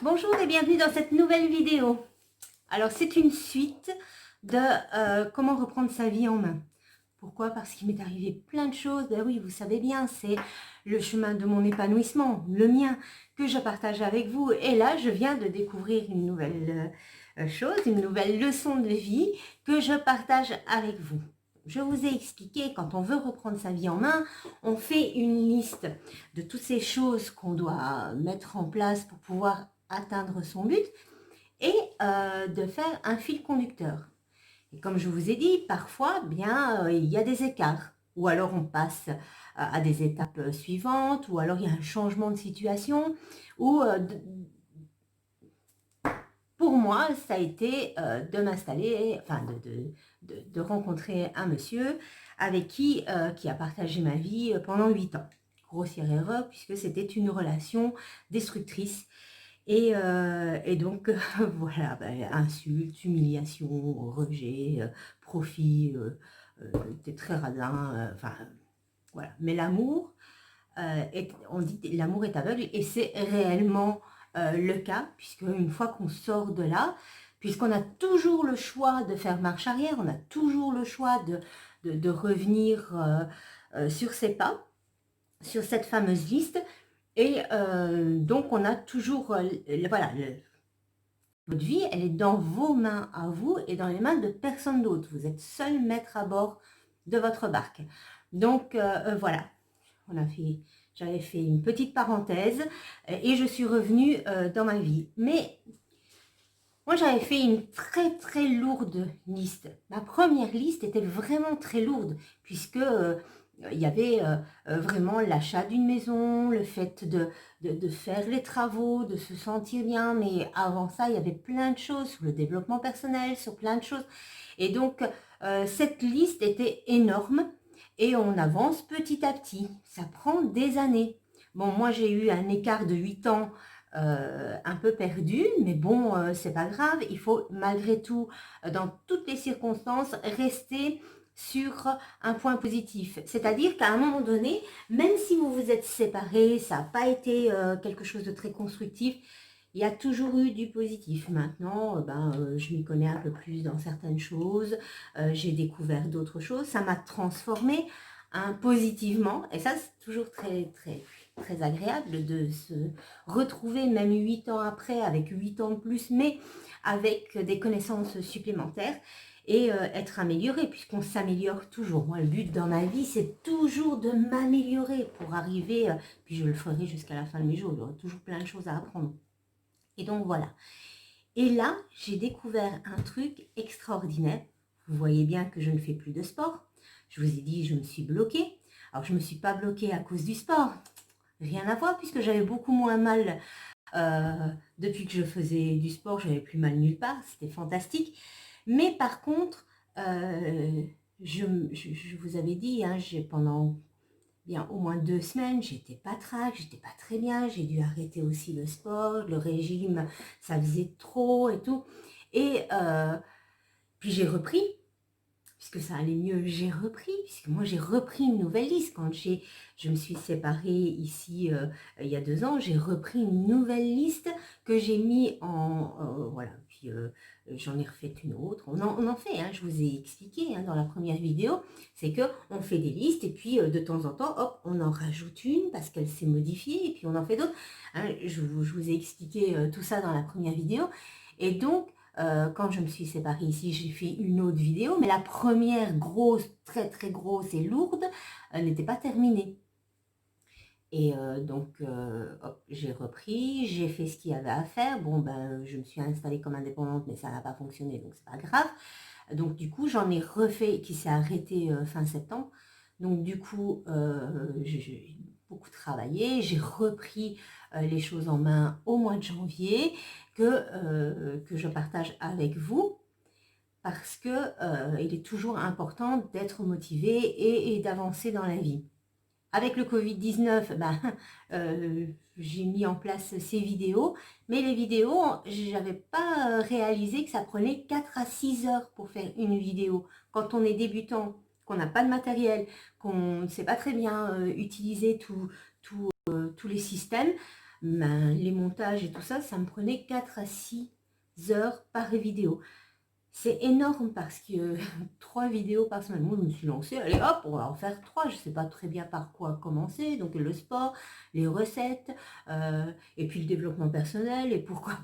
Bonjour et bienvenue dans cette nouvelle vidéo. Alors c'est une suite de comment reprendre sa vie en main. Pourquoi? Parce qu'il m'est arrivé plein de choses. Ben oui, vous savez bien, c'est le chemin de mon épanouissement, le mien, que je partage avec vous. Et là, je viens de découvrir une nouvelle chose, une nouvelle leçon de vie que je partage avec vous. Je vous ai expliqué, quand on veut reprendre sa vie en main, on fait une liste de toutes ces choses qu'on doit mettre en place pour pouvoir atteindre son but et de faire un fil conducteur. Et comme je vous ai dit, parfois, bien, il y a des écarts. Ou alors on passe à des étapes suivantes, ou alors il y a un changement de situation, ou pour moi, ça a été de m'installer, enfin de rencontrer un monsieur avec qui a partagé ma vie pendant 8 ans. Grossière erreur, puisque c'était une relation destructrice. Et donc, voilà, insultes, humiliation, rejet, profit, t'es très radin, enfin, voilà. Mais l'amour, on dit l'amour est aveugle, et c'est réellement le cas, puisque une fois qu'on sort de là, puisqu'on a toujours le choix de faire marche arrière, on a toujours le choix de revenir sur ses pas, sur cette fameuse liste, et donc on a toujours, voilà, votre vie, elle est dans vos mains à vous et dans les mains de personne d'autre. Vous êtes seul maître à bord de votre barque. Donc voilà, j'avais fait une petite parenthèse et je suis revenue dans ma vie. Mais moi, j'avais fait une très très lourde liste. Ma première liste était vraiment très lourde, puisque il y avait vraiment l'achat d'une maison, le fait de faire les travaux, de se sentir bien. Mais avant ça, il y avait plein de choses sur le développement personnel, sur plein de choses. Et donc, cette liste était énorme et on avance petit à petit. Ça prend des années. Bon, moi, j'ai eu un écart de 8 ans un peu perdu, mais bon, c'est pas grave, il faut malgré tout, dans toutes les circonstances, rester sur un point positif. C'est-à-dire qu'à un moment donné, même si vous vous êtes séparés, ça n'a pas été quelque chose de très constructif, il y a toujours eu du positif. Maintenant, je m'y connais un peu plus dans certaines choses, j'ai découvert d'autres choses, ça m'a transformé positivement, et ça c'est toujours très très très agréable de se retrouver même 8 ans après, avec 8 ans de plus, mais avec des connaissances supplémentaires et être amélioré, puisqu'on s'améliore toujours. Moi, le but dans ma vie, c'est toujours de m'améliorer pour arriver, puis je le ferai jusqu'à la fin de mes jours, il y aura toujours plein de choses à apprendre. Et donc voilà. Et là, j'ai découvert un truc extraordinaire. Vous voyez bien que je ne fais plus de sport. Je vous ai dit, je me suis bloquée. Alors, je ne me suis pas bloquée à cause du sport. Rien à voir, puisque j'avais beaucoup moins mal depuis que je faisais du sport. J'avais plus mal nulle part. C'était fantastique. Mais par contre, je vous avais dit, hein, pendant bien au moins 2 semaines, j'étais pas trac, j'étais pas très bien, j'ai dû arrêter aussi le sport, le régime, ça faisait trop et tout. Et puis j'ai repris, puisque ça allait mieux, j'ai repris, puisque moi j'ai repris une nouvelle liste. Quand je me suis séparée ici il y a 2 ans, j'ai repris une nouvelle liste que j'ai mis voilà, puis j'en ai refait une autre. On en fait, hein, je vous ai expliqué dans la première vidéo, c'est que on fait des listes et puis de temps en temps, hop, on en rajoute une parce qu'elle s'est modifiée et puis on en fait d'autres. Hein, je vous ai expliqué tout ça dans la première vidéo. Et donc, quand je me suis séparée ici, j'ai fait une autre vidéo, mais la première grosse, très très grosse et lourde n'était pas terminée. Et donc, hop, j'ai repris, j'ai fait ce qu'il y avait à faire. Bon, je me suis installée comme indépendante, mais ça n'a pas fonctionné, donc c'est pas grave. Donc, du coup, j'en ai refait qui s'est arrêté fin septembre. Donc, du coup, j'ai beaucoup travaillé. J'ai repris les choses en main au mois de janvier que je partage avec vous parce que il est toujours important d'être motivé et d'avancer dans la vie. Avec le Covid-19, j'ai mis en place ces vidéos, mais les vidéos, je n'avais pas réalisé que ça prenait 4 à 6 heures pour faire une vidéo. Quand on est débutant, qu'on n'a pas de matériel, qu'on ne sait pas très bien utiliser tous les systèmes, ben, les montages et tout ça, ça me prenait 4 à 6 heures par vidéo. C'est énorme parce que 3 vidéos par semaine. Moi, je me suis lancée, allez hop, on va en faire 3. Je ne sais pas très bien par quoi commencer. Donc, le sport, les recettes, et puis le développement personnel, et pourquoi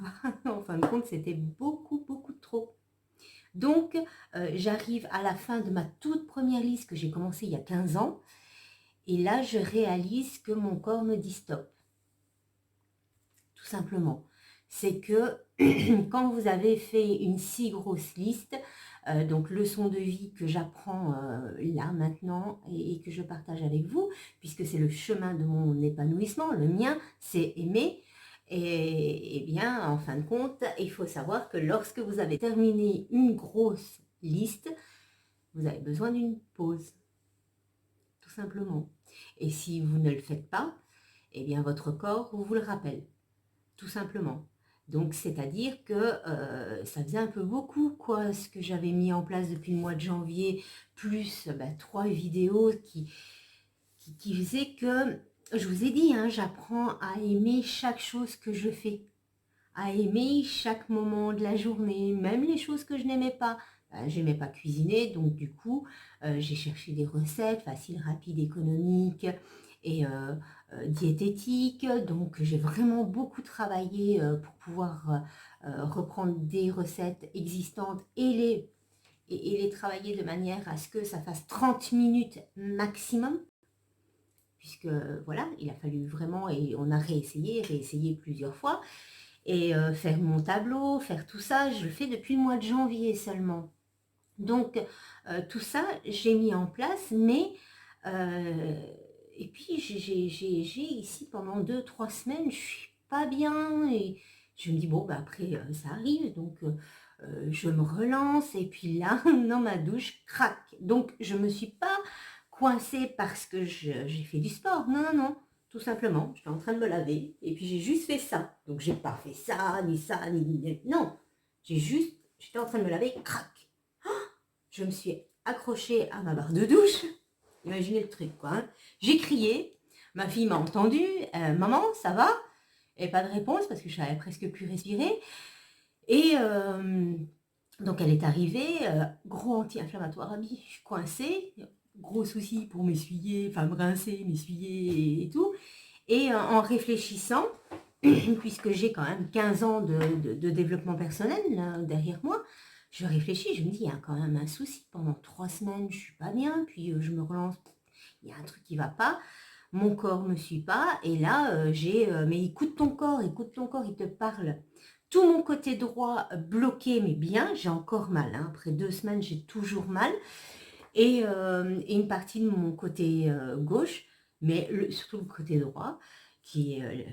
pas. En fin de compte, c'était beaucoup, beaucoup de trop. Donc, j'arrive à la fin de ma toute première liste que j'ai commencé il y a 15 ans. Et là, je réalise que mon corps me dit stop. Tout simplement. C'est que quand vous avez fait une si grosse liste, donc leçon de vie que j'apprends là maintenant et que je partage avec vous, puisque c'est le chemin de mon épanouissement, le mien, c'est aimer. Et bien, en fin de compte, il faut savoir que lorsque vous avez terminé une grosse liste, vous avez besoin d'une pause, tout simplement. Et si vous ne le faites pas, eh bien votre corps vous le rappelle, tout simplement. Donc, c'est-à-dire que ça faisait un peu beaucoup, quoi, ce que j'avais mis en place depuis le mois de janvier, plus 3 vidéos qui faisaient que, je vous ai dit, hein, j'apprends à aimer chaque chose que je fais, à aimer chaque moment de la journée, même les choses que je n'aimais pas. J'aimais pas cuisiner, donc du coup, j'ai cherché des recettes faciles, rapides, économiques et diététiques. Donc, j'ai vraiment beaucoup travaillé pour pouvoir reprendre des recettes existantes et les travailler de manière à ce que ça fasse 30 minutes maximum. Puisque voilà, il a fallu vraiment, et on a réessayé plusieurs fois. Et faire mon tableau, faire tout ça, je le fais depuis le mois de janvier seulement. Donc, tout ça, j'ai mis en place, mais... et puis, j'ai ici, pendant 2-3 semaines, je suis pas bien, et je me dis, bon, bah, après, ça arrive, donc je me relance, et puis là, dans ma douche, crac. Donc, je me suis pas coincée parce que j'ai fait du sport, non, non, non. Tout simplement, j'étais en train de me laver et puis j'ai juste fait ça. Donc j'ai pas fait ça, ni non. J'étais en train de me laver, crac. Je me suis accrochée à ma barre de douche. Imaginez le truc, quoi. Hein. J'ai crié, ma fille m'a entendu, maman, ça va? Et pas de réponse parce que je savais presque plus respirer. Et donc elle est arrivée, gros anti-inflammatoire à vie, je suis coincée, gros souci pour m'essuyer, enfin me rincer, m'essuyer et tout. Et en réfléchissant, puisque j'ai quand même 15 ans de développement personnel là, derrière moi, je réfléchis, je me dis, il y a quand même un souci. Pendant 3 semaines, je suis pas bien, puis je me relance, il y a un truc qui va pas, mon corps me suit pas, et là, mais écoute ton corps, il te parle. Tout mon côté droit bloqué, mais bien, j'ai encore mal. Hein. Après 2 semaines, j'ai toujours mal. Et une partie de mon côté gauche, mais surtout le côté droit, qui est,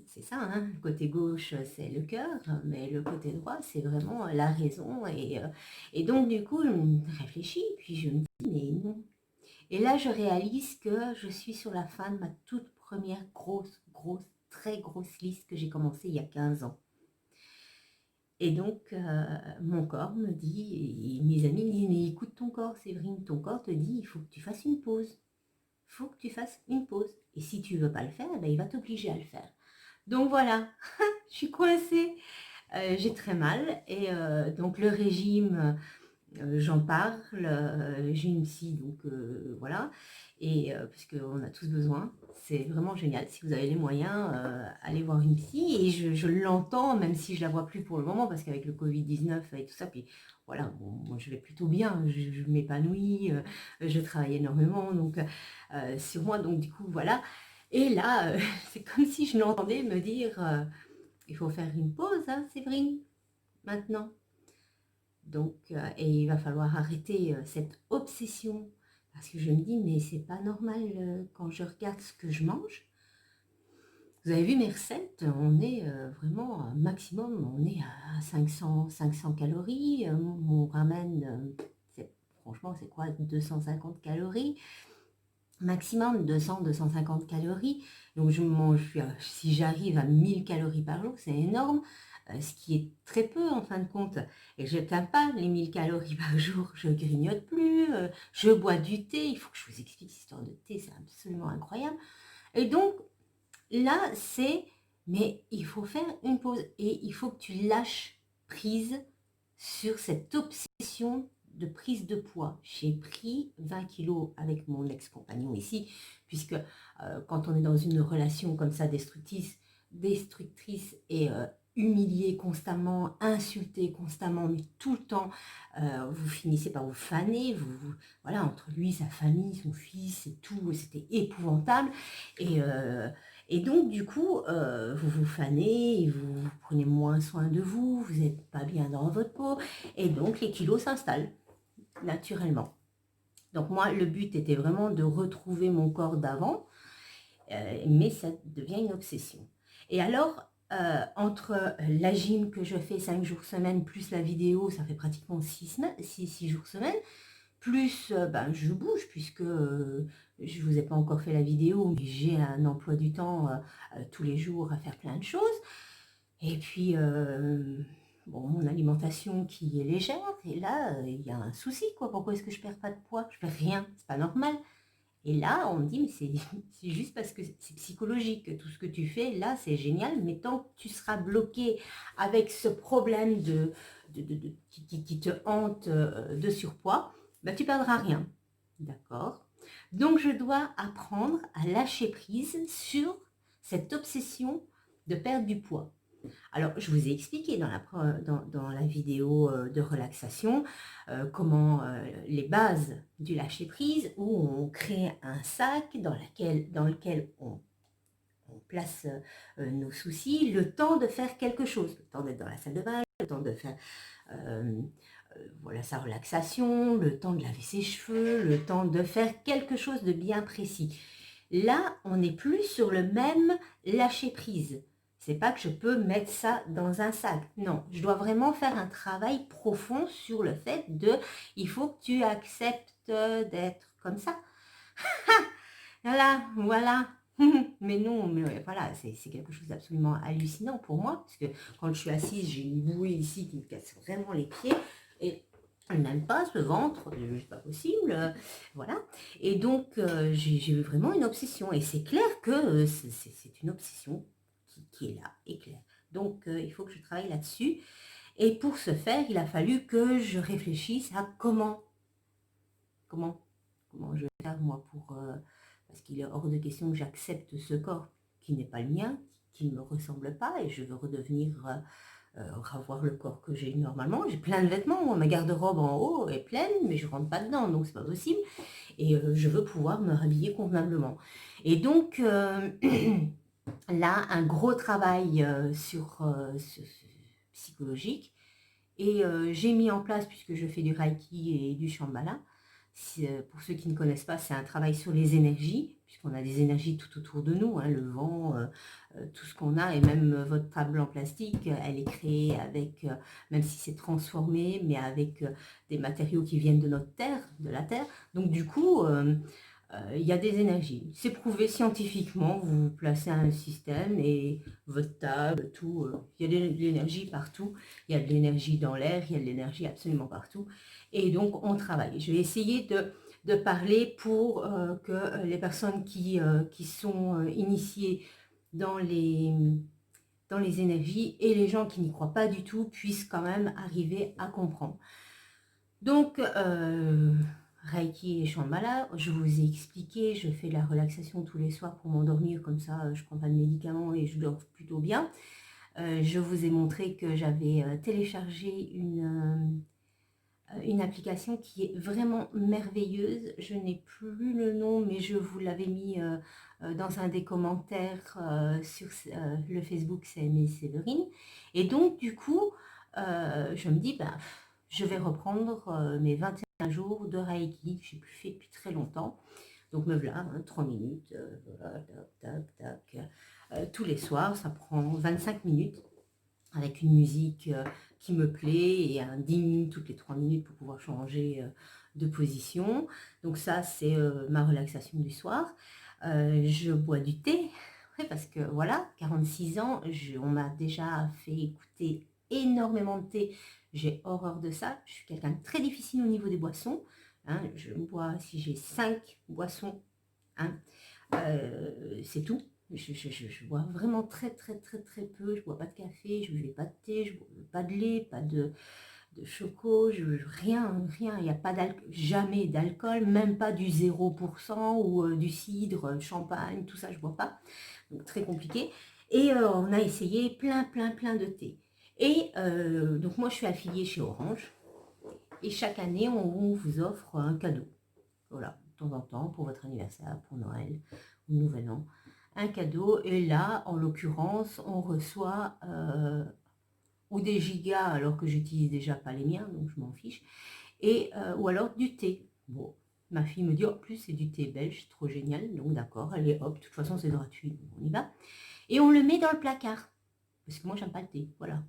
c'est ça, hein, le côté gauche, c'est le cœur, mais le côté droit, c'est vraiment la raison. Et donc, du coup, je réfléchis, puis je me dis, mais non. Et là, je réalise que je suis sur la fin de ma toute première très grosse liste que j'ai commencée il y a 15 ans. Et donc, mon corps me dit, et mes amis me disent, mais écoute ton corps, Séverine, ton corps te dit, il faut que tu fasses une pause. Il faut que tu fasses une pause. Et si tu ne veux pas le faire, ben, il va t'obliger à le faire. Donc voilà, je suis coincée, j'ai très mal. Et donc le régime, j'en parle, j'ai une psy, donc voilà. Et parce qu'on a tous besoin, c'est vraiment génial. Si vous avez les moyens, allez voir une psy. Et je l'entends, même si je la vois plus pour le moment, parce qu'avec le Covid-19 et tout ça, puis voilà, bon, moi je vais plutôt bien, je m'épanouis, je travaille énormément, donc sur moi, donc du coup voilà. Et là, c'est comme si je l'entendais me dire, il faut faire une pause, hein, Séverine, maintenant. Donc, et il va falloir arrêter cette obsession, parce que je me dis, mais c'est pas normal quand je regarde ce que je mange. Vous avez vu mes recettes, on est vraiment un maximum, on est à 500 calories, mon ramen, franchement c'est quoi, 250 calories, maximum 200-250 calories, donc je mange, si j'arrive à 1000 calories par jour, c'est énorme, ce qui est très peu en fin de compte, et je n'atteins pas les 1000 calories par jour, je grignote plus, je bois du thé, il faut que je vous explique l'histoire de thé, c'est absolument incroyable, et donc là, c'est Mais il faut faire une pause et il faut que tu lâches prise sur cette obsession de prise de poids. J'ai pris 20 kilos avec mon ex-compagnon ici, puisque quand on est dans une relation comme ça destructrice et humilié constamment, insulté constamment, mais tout le temps, vous finissez par vous faner, voilà, entre lui, sa famille, son fils et tout, c'était épouvantable. Et donc, du coup, vous vous fanez, vous prenez moins soin de vous, vous n'êtes pas bien dans votre peau, et donc les kilos s'installent naturellement. Donc moi, le but était vraiment de retrouver mon corps d'avant, mais ça devient une obsession. Et alors, entre la gym que je fais 5 jours semaine, plus la vidéo, ça fait pratiquement 6 jours semaine, plus ben, je bouge, puisque je ne vous ai pas encore fait la vidéo, mais j'ai un emploi du temps tous les jours à faire plein de choses. Et puis, bon, mon alimentation qui est légère, et là, il y a un souci, quoi. Pourquoi est-ce que je perds pas de poids? Je perds rien, c'est pas normal. Et là, on me dit, mais c'est juste parce que c'est psychologique. Tout ce que tu fais, là, c'est génial, mais tant que tu seras bloqué avec ce problème qui te hante de surpoids, bah, tu perdras rien. D'accord? Donc, je dois apprendre à lâcher prise sur cette obsession de perdre du poids. Alors, je vous ai expliqué dans la vidéo de relaxation comment les bases du lâcher-prise, où on crée un sac dans lequel on place nos soucis, le temps de faire quelque chose, le temps d'être dans la salle de bain, le temps de faire voilà, sa relaxation, le temps de laver ses cheveux, le temps de faire quelque chose de bien précis. Là, on n'est plus sur le même lâcher-prise. C'est pas que je peux mettre ça dans un sac. Non, je dois vraiment faire un travail profond sur le fait de, il faut que tu acceptes d'être comme ça. Voilà. Mais non, mais voilà, c'est quelque chose d'absolument hallucinant pour moi, parce que quand je suis assise, j'ai une bouée ici qui me casse vraiment les pieds, et elle n'aime pas ce ventre, c'est pas possible, voilà. Et donc, j'ai eu vraiment une obsession, et c'est clair que c'est une obsession qui est là, et claire. Donc, il faut que je travaille là-dessus, et pour ce faire, il a fallu que je réfléchisse à comment je vais faire moi pour... parce qu'il est hors de question que j'accepte ce corps qui n'est pas le mien, qui ne me ressemble pas, et je veux redevenir, revoir le corps que j'ai normalement. J'ai plein de vêtements, moi, ma garde-robe en haut est pleine, mais je rentre pas dedans, donc c'est pas possible. Et je veux pouvoir me rhabiller convenablement. Et donc, là, un gros travail psychologique. Et j'ai mis en place, puisque je fais du Reiki et du Shambhala, pour ceux qui ne connaissent pas, c'est un travail sur les énergies, puisqu'on a des énergies tout autour de nous, hein, le vent, tout ce qu'on a, et même votre table en plastique, elle est créée avec, même si c'est transformé, mais avec des matériaux qui viennent de notre terre, de la terre. Donc du coup, il y a des énergies. C'est prouvé scientifiquement, vous placez un système et votre table, tout, il y a de l'énergie partout, il y a de l'énergie dans l'air, il y a de l'énergie absolument partout. Et donc, on travaille. Je vais essayer de parler pour que les personnes qui sont initiées dans les énergies et les gens qui n'y croient pas du tout puissent quand même arriver à comprendre. Donc, Reiki et Shambhala, je vous ai expliqué, je fais de la relaxation tous les soirs pour m'endormir, comme ça je ne prends pas de médicaments et je dors plutôt bien. Je vous ai montré que j'avais téléchargé une application qui est vraiment merveilleuse. Je n'ai plus le nom, mais je vous l'avais mis dans un des commentaires sur le Facebook, c'est Aimée Séverine. Et donc, du coup, je me dis, bah, je vais reprendre mes 21 jours de Reiki, que je n'ai plus fait depuis très longtemps. Donc, me voilà, 3 minutes, voilà, tac, tac, tac. Tous les soirs, ça prend 25 minutes avec une musique qui me plaît et un ding toutes les 3 minutes pour pouvoir changer de position. Donc ça, c'est ma relaxation du soir. Je bois du thé, ouais, parce que voilà, 46 ans, on m'a déjà fait écouter énormément de thé. J'ai horreur de ça. Je suis quelqu'un de très difficile au niveau des boissons. Hein. Je bois, si j'ai 5 boissons, hein, c'est tout. Je bois vraiment très peu. Je bois pas de café, je ne bois pas de thé, je bois pas de lait, pas de choco, rien. Il n'y a pas d'alcool, jamais d'alcool, même pas du 0% ou du cidre, champagne, tout ça, je bois pas. Donc très compliqué. Et on a essayé plein de thé. Et donc moi, je suis affiliée chez Orange. Et chaque année, on vous offre un cadeau. Voilà, de temps en temps, pour votre anniversaire, pour Noël ou Nouvel An. Un cadeau. Et là, en l'occurrence, on reçoit ou des gigas, alors que j'utilise déjà pas les miens, donc je m'en fiche. Et, ou alors du thé. Bon, ma fille me dit, en plus, c'est du thé belge, trop génial. Donc d'accord, allez, hop, de toute façon, c'est gratuit, on y va. Et on le met dans le placard. Parce que moi, j'aime pas le thé, voilà.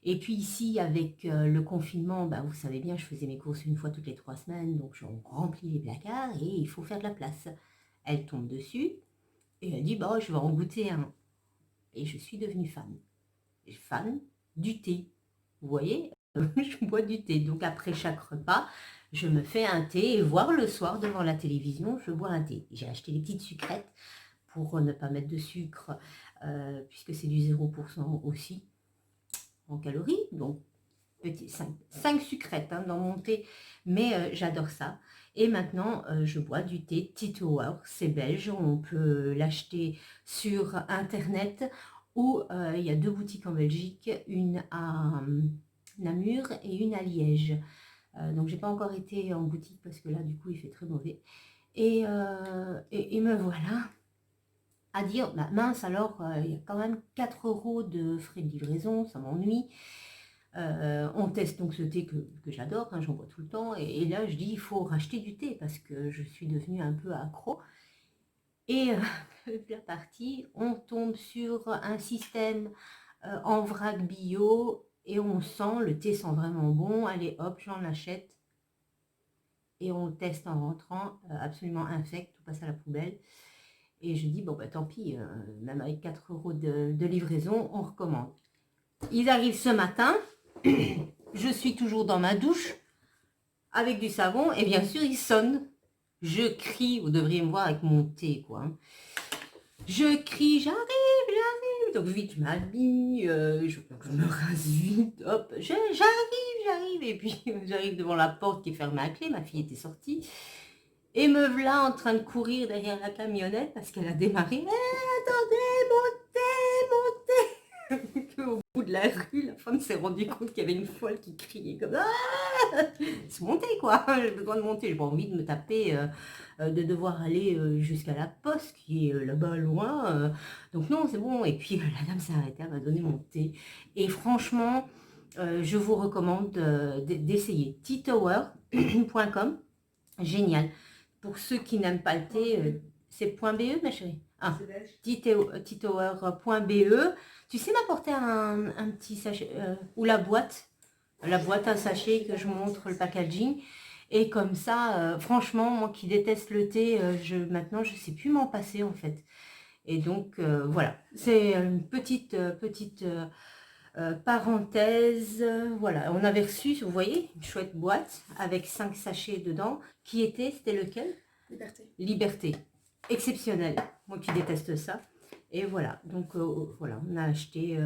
Et puis ici, avec le confinement, bah, vous savez bien, je faisais mes courses une fois toutes les 3 semaines, donc on remplit les placards et il faut faire de la place. Elle tombe dessus et elle dit, bah, je vais en goûter un. Et je suis devenue fan du thé. Vous voyez, je bois du thé. Donc après chaque repas, je me fais un thé et voire le soir devant la télévision, je bois un thé. J'ai acheté des petites sucrètes pour ne pas mettre de sucre, puisque c'est du 0% aussi en calories. Donc, 5 sucrètes dans mon thé, mais j'adore ça. Et maintenant, je bois du thé Titower, c'est belge, on peut l'acheter sur Internet, ou il y a 2 boutiques en Belgique, une à Namur et une à Liège. Donc, j'ai pas encore été en boutique parce que là, du coup, il fait très mauvais. Et me voilà à dire, bah, mince alors, il y a quand même 4 € de frais de livraison, ça m'ennuie. On teste donc ce thé que j'adore, j'en bois tout le temps. Et là, je dis, il faut racheter du thé parce que je suis devenue un peu accro. Et la partie, on tombe sur un système en vrac bio et on sent, le thé sent vraiment bon. Allez, hop, j'en achète. Et on le teste en rentrant, absolument infect, tout passe à la poubelle. Et je dis, bon, bah tant pis, même avec 4 € de livraison, on recommande. Ils arrivent ce matin. Je suis toujours dans ma douche avec du savon et bien sûr il sonne. Je crie, vous devriez me voir avec mon thé quoi. Je crie, j'arrive. Donc vite je m'habille, je me rase vite, hop, j'arrive. Et puis j'arrive devant la porte qui est fermée à clé, ma fille était sortie. Et me voilà en train de courir derrière la camionnette parce qu'elle a démarré. Attendez, montez. Au bout de la rue, la femme s'est rendue compte qu'il y avait une folle qui criait comme ah, se monter quoi. J'ai besoin de monter, j'ai pas envie de me taper, de devoir aller jusqu'à la poste qui est là-bas loin. Donc non, c'est bon. Et puis la dame s'est arrêtée, elle m'a donné mon thé. Et franchement, je vous recommande d'essayer. Titower.com, génial. Pour ceux qui n'aiment pas le thé, c'est .be ma chérie. Ah, titower.be. Tu sais m'apporter un petit sachet, ou la boîte à sachet que je montre le packaging. Et comme ça, franchement, moi qui déteste le thé, maintenant je sais plus m'en passer en fait. Et donc voilà, c'est une petite parenthèse. Voilà, on avait reçu, vous voyez, une chouette boîte avec 5 sachets dedans. C'était lequel? Liberté. Exceptionnel. Moi qui déteste ça. Et voilà, donc voilà, on a acheté,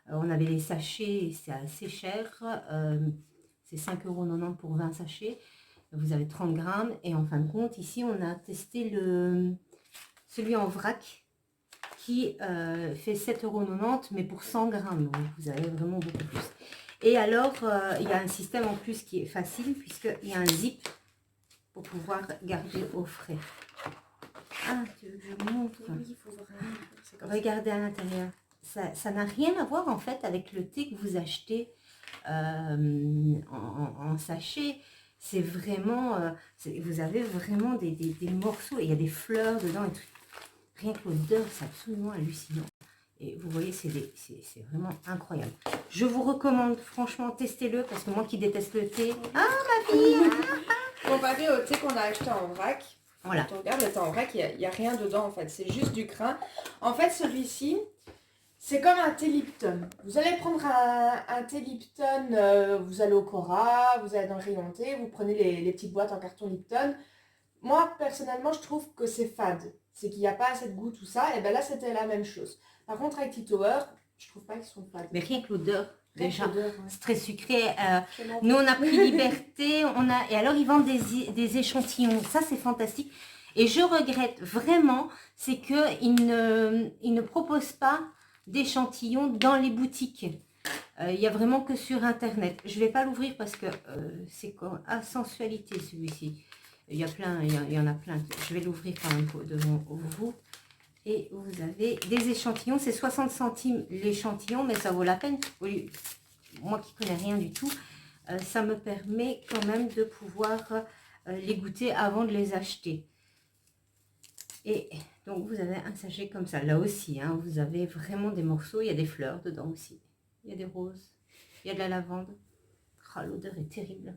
on avait les sachets, c'est assez cher. C'est 5,90 € pour 20 sachets. Vous avez 30 grammes. Et en fin de compte, ici, on a testé celui en vrac qui fait 7,90 €, mais pour 100 grammes. Donc, vous avez vraiment beaucoup plus. Et alors, il y a un système en plus qui est facile, puisqu'il y a un zip pour pouvoir garder au frais. Ah, tu veux que je montre? Oui, il faut vraiment... Regardez à l'intérieur. Ça n'a rien à voir en fait avec le thé que vous achetez en sachet. C'est vraiment... vous avez vraiment des morceaux. Et il y a des fleurs dedans et tout. Rien que l'odeur, c'est absolument hallucinant. Et vous voyez, c'est vraiment incroyable. Je vous recommande, franchement, testez-le. Parce que moi qui déteste le thé... Ah, ma fille! Comparé au thé qu'on a acheté en vrac, Voilà. quand on regarde le thé en vrac, il n'y a rien dedans en fait. C'est juste du grain. En fait, celui-ci, c'est comme un thé Lipton. Vous allez prendre un thé Lipton, vous allez au Cora, vous allez dans le rayon thé, vous prenez les petites boîtes en carton Lipton. moi, personnellement, je trouve que c'est fade. C'est qu'il n'y a pas assez de goût, tout ça. Et ben là, c'était la même chose. Par contre, avec Tea Tower, je trouve pas qu'ils sont fades. Mais rien que l'odeur, Rien que déjà, l'odeur, ouais. c'est très sucré. Je m'en Nous, veux. on a pris liberté. Et alors, ils vendent des échantillons. Ça, c'est fantastique. Et je regrette vraiment, c'est qu'ils ne proposent pas d'échantillons dans les boutiques. Il y a vraiment que sur Internet. Je ne vais pas l'ouvrir parce que c'est quoi? Ah, sensualité, celui-ci. Il y a plein, il y en a plein. Je vais l'ouvrir quand même devant vous. Et vous avez des échantillons. C'est 60 centimes l'échantillon, mais ça vaut la peine. Oui, moi qui connais rien du tout, ça me permet quand même de pouvoir les goûter avant de les acheter. Et donc, vous avez un sachet comme ça. Là aussi, hein, vous avez vraiment des morceaux. Il y a des fleurs dedans aussi. Il y a des roses. Il y a de la lavande. Oh, l'odeur est terrible.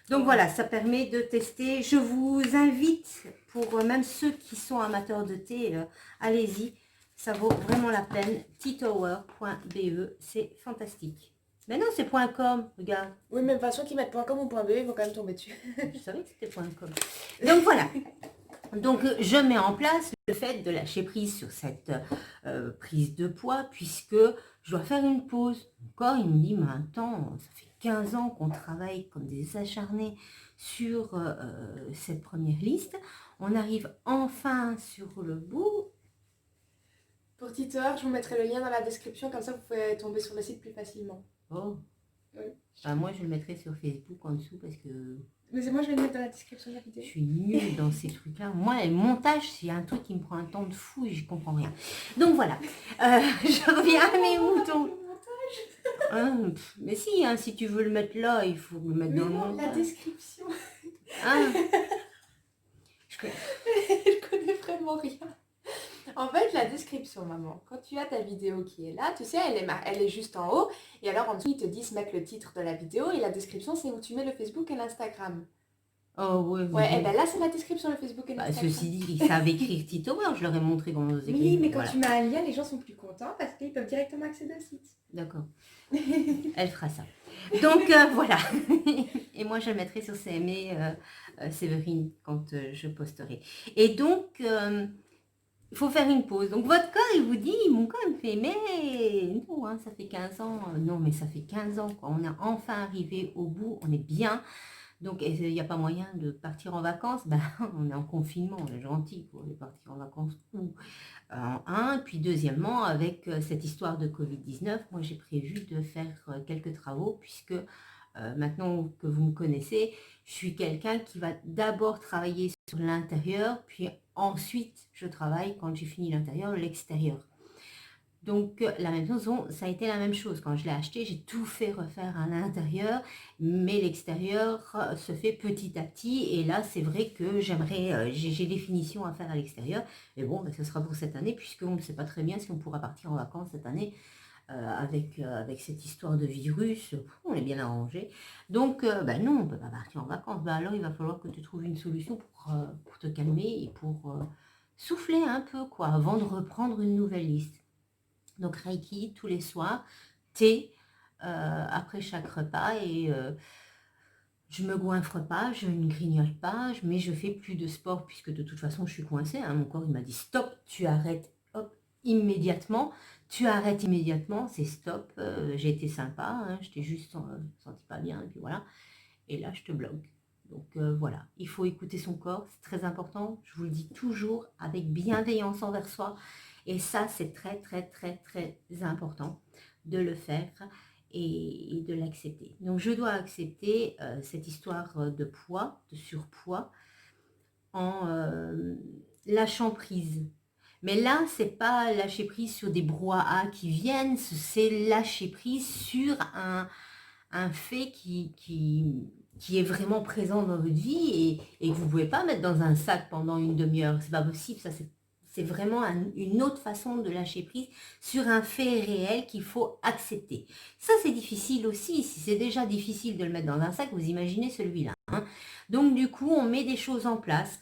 Donc voilà, ça permet de tester. Je vous invite, pour même ceux qui sont amateurs de thé, allez-y. Ça vaut vraiment la peine. teatower.be, c'est fantastique. Mais non, c'est .com, regarde. Oui, mais de toute façon, qu'ils mettent .com ou .be, ils vont quand même tomber dessus. Je savais que c'était .com. Donc voilà. Donc je mets en place le fait de lâcher prise sur cette prise de poids, puisque je dois faire une pause. Mon corps, il me dit, mais attends, ça fait 15 ans qu'on travaille comme des acharnés sur cette première liste. On arrive enfin sur le bout. Pour Tea Tower, je vous mettrai le lien dans la description, comme ça vous pouvez tomber sur le site plus facilement. Oh. Oui. Bah, moi, je le mettrai sur Facebook en dessous parce que Mais c'est moi, je vais le mettre dans la description de la vidéo. je suis nulle dans ces trucs-là. Moi, le montage, c'est un truc qui me prend un temps de fou et je comprends rien. Donc voilà, je reviens à mes moutons. Mais si, hein, si tu veux le mettre là, il faut le mettre Mais dans le non, montage. la description. Hein Je connais vraiment rien. En fait, la description, maman, quand tu as ta vidéo qui est là, tu sais, elle est juste en haut. Et alors, en dessous, ils te disent mettre le titre de la vidéo. Et la description, c'est où tu mets le Facebook et l'Instagram. Oh ouais, Ouais, et ben là, c'est la description, le Facebook et bah, l'Instagram. ceci dit, ils savent écrire Tito, je leur ai montré comment ils écrivent. Oui, mais quand voilà. tu mets un lien, les gens sont plus contents parce qu'ils peuvent directement accéder au site. D'accord. Elle fera ça. Donc voilà. Et moi, je le mettrai sur CME Séverine quand je posterai. Et donc, il faut faire une pause. Donc, votre corps, il vous dit, mon corps, il me fait, mais non, hein, ça fait 15 ans. Non, mais ça fait 15 ans, quoi. On est enfin arrivé au bout, on est bien. Donc, il n'y a pas moyen de partir en vacances. Ben, on est en confinement, on est gentil pour aller partir en vacances. Puis deuxièmement, avec cette histoire de Covid-19, moi j'ai prévu de faire quelques travaux, puisque maintenant que vous me connaissez, je suis quelqu'un qui va d'abord travailler sur l'intérieur, puis ensuite je travaille, quand j'ai fini l'intérieur, l'extérieur. Donc la maison, ça a été la même chose. Quand je l'ai acheté, j'ai tout fait refaire à l'intérieur, mais l'extérieur se fait petit à petit. Et là, c'est vrai que j'aimerais, j'ai des finitions à faire à l'extérieur. Mais bon, ce sera pour cette année, puisqu'on ne sait pas très bien si on pourra partir en vacances cette année avec cette histoire de virus. On est bien arrangé. Donc, non, on ne peut pas partir en vacances. Alors, il va falloir que tu trouves une solution pour te calmer et pour souffler un peu, quoi, avant de reprendre une nouvelle liste. Donc Reiki tous les soirs, thé après chaque repas et je me goinfre pas, je ne grignote pas, mais je fais plus de sport puisque de toute façon je suis coincée. Hein, mon corps il m'a dit stop, tu arrêtes immédiatement, tu arrêtes immédiatement, c'est stop. J'ai été sympa, hein, je t'ai juste senti pas bien et puis voilà. Et là je te bloque. Donc voilà, il faut écouter son corps, c'est très important. Je vous le dis toujours avec bienveillance envers soi. Et ça, c'est très, très, très, très important de le faire et de l'accepter. Donc, je dois accepter cette histoire de poids, de surpoids, en lâchant prise. Mais là, c'est pas lâcher prise sur des brouhahas qui viennent, c'est lâcher prise sur un fait qui est vraiment présent dans votre vie et que vous ne pouvez pas mettre dans un sac pendant une demi-heure. C'est pas possible, ça c'est vraiment une autre façon de lâcher prise sur un fait réel qu'il faut accepter. Ça, c'est difficile aussi. Si c'est déjà difficile de le mettre dans un sac, vous imaginez celui-là. Hein. Donc, du coup, on met des choses en place